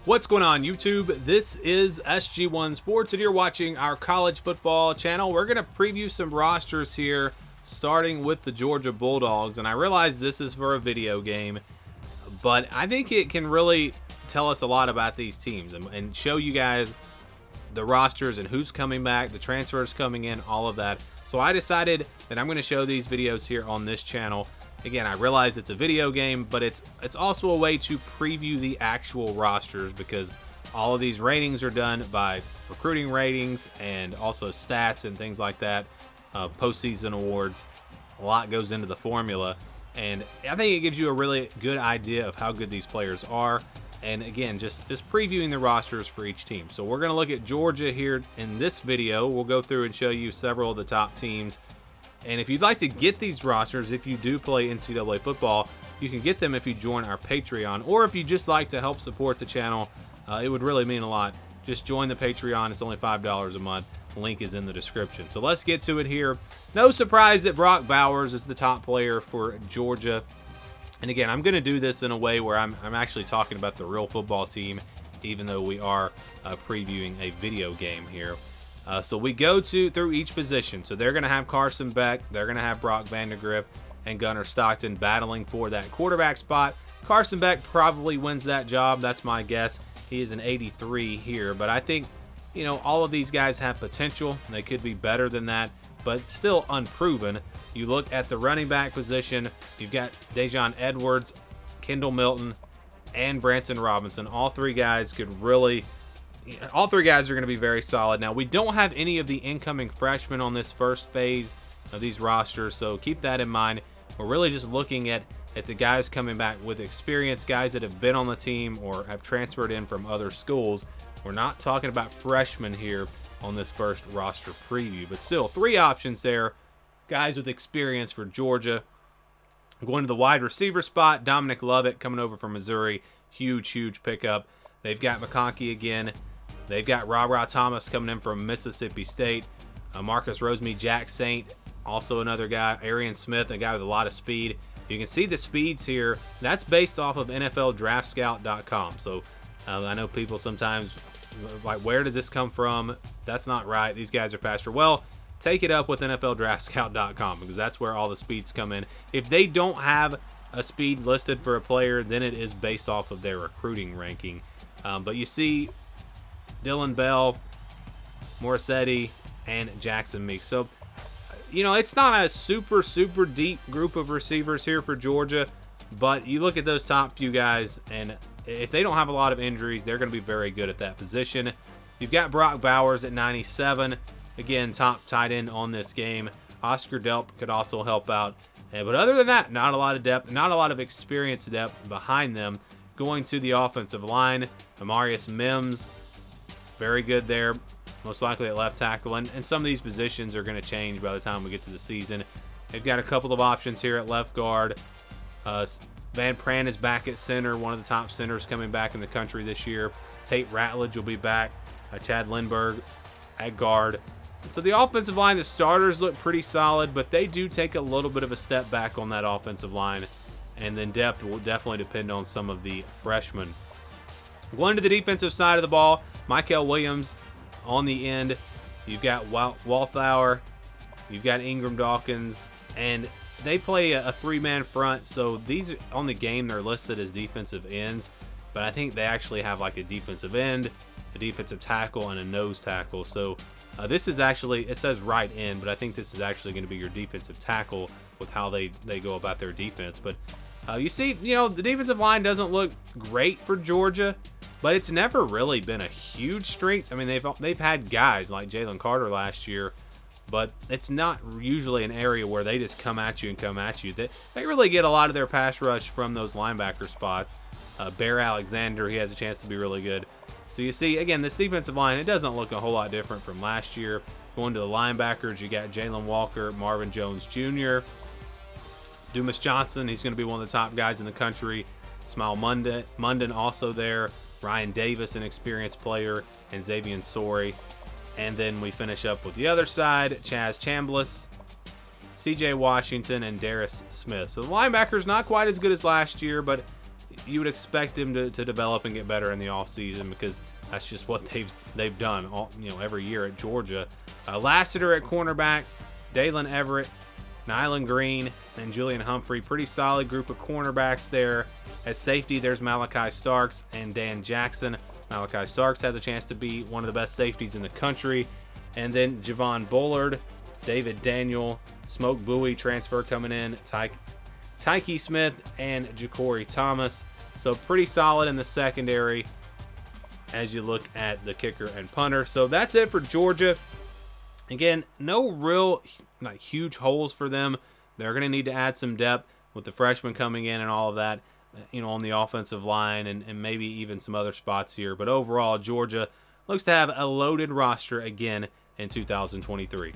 What's going on, YouTube? This is SG1 Sports, and you're watching our college football channel. We're going to preview some rosters here, starting with the Georgia Bulldogs. And I realize this is for a video game, but I think it can really tell us a lot about these teams and show you guys the rosters and who's coming back, the transfers coming in, all of that. So I decided that I'm going to show these videos here on this channel. Again, I realize it's a video game, but it's also a way to preview the actual rosters, because all of these ratings are done by recruiting ratings and also stats and things like that, postseason awards. A lot goes into the formula, and I think it gives you a really good idea of how good these players are. And again, just previewing the rosters for each team. So we're going to look at Georgia here in this video. We'll go through and show you several of the top teams. And if you'd like to get these rosters, if you do play NCAA football, you can get them if you join our Patreon. Or if you just like to help support the channel, it would really mean a lot. Just join the Patreon. It's only $5 a month. The link is in the description. So let's get to it here. No surprise that Brock Bowers is the top player for Georgia. And again, I'm going to do this in a way where I'm actually talking about the real football team, even though we are previewing a video game here. So we go through each position. So they're going to have Carson Beck, they're going to have Brock Vandagriff, and Gunnar Stockton battling for that quarterback spot. Carson Beck probably wins that job. That's my guess. He is an 83 here, but I think, you know, all of these guys have potential. They could be better than that, but still unproven. You look at the running back position, you've got Dejon Edwards, Kendall Milton, and Branson Robinson. All three guys are going to be very solid. Now, we don't have any of the incoming freshmen on this first phase of these rosters, so keep that in mind. We're really just looking at the guys coming back with experience, guys that have been on the team or have transferred in from other schools. We're not talking about freshmen here on this first roster preview, but still, three options there. Guys with experience for Georgia. Going to the wide receiver spot, Dominic Lovett coming over from Missouri. Huge pickup. They've got McConkey again. They've got Ra Thomas coming in from Mississippi State. Marcus Rosemead, Jack Saint, also another guy. Arian Smith, a guy with a lot of speed. You can see the speeds here. That's based off of NFLDraftScout.com. So I know people sometimes like, where did this come from? That's not right. These guys are faster. Well, take it up with NFLDraftScout.com, because that's where all the speeds come in. If they don't have a speed listed for a player, then it is based off of their recruiting ranking. But you see Dylan Bell, Morissetti, and Jackson Meeks. So, you know, it's not a super deep group of receivers here for Georgia, but you look at those top few guys, and if they don't have a lot of injuries, they're going to be very good at that position. You've got Brock Bowers at 97. Again, top tight end on this game. Oscar Delp could also help out. But other than that, not a lot of depth, not a lot of experience depth behind them. Going to the offensive line, Amarius Mims, very good there, most likely at left tackle. And some of these positions are going to change by the time we get to the season. They've got a couple of options here at left guard. Van Pran is back at center, one of the top centers coming back in the country this year. Tate Ratledge will be back. Chad Lindbergh at guard. So the offensive line, the starters look pretty solid, but they do take a little bit of a step back on that offensive line. And then depth will definitely depend on some of the freshmen. Going to the defensive side of the ball, Michael Williams on the end. You've got Walthour. You've got Ingram Dawkins. And they play a three-man front, so these on the game they're listed as defensive ends, but I think they actually have like a defensive end, a defensive tackle, and a nose tackle. So this is actually, it says right end, but I think this is actually going to be your defensive tackle with how they go about their defense. But you see, you know, the defensive line doesn't look great for Georgia, but it's never really been a huge strength. I mean, they've had guys like Jalen Carter last year, but it's not usually an area where they just come at you. They really get a lot of their pass rush from those linebacker spots. Bear Alexander, he has a chance to be really good. So you see, again, this defensive line, it doesn't look a whole lot different from last year. Going to the linebackers, you got Jalen Walker, Marvin Jones Jr., Dumas Johnson, he's going to be one of the top guys in the country. Smile Munden also there. Ryan Davis, an experienced player, and Xavier Sori. And then we finish up with the other side, Chaz Chambliss, CJ Washington, and Darius Smith. So the linebackers not quite as good as last year, but you would expect them to develop and get better in the offseason, because that's just what they've done all, every year at Georgia. Lassiter at cornerback, Dalen Everett, Nyland Green, and Julian Humphrey. Pretty solid group of cornerbacks there. At safety, there's Malachi Starks and Dan Jackson. Malachi Starks has a chance to be one of the best safeties in the country. And then Javon Bullard, David Daniel, Smoke Bowie transfer coming in, Tyke Smith, and Ja'Cory Thomas. So pretty solid in the secondary as you look at the kicker and punter. So that's it for Georgia. Again, no real huge holes for them. They're going to need to add some depth with the freshmen coming in and all of that, on the offensive line and maybe even some other spots here. But overall, Georgia looks to have a loaded roster again in 2023.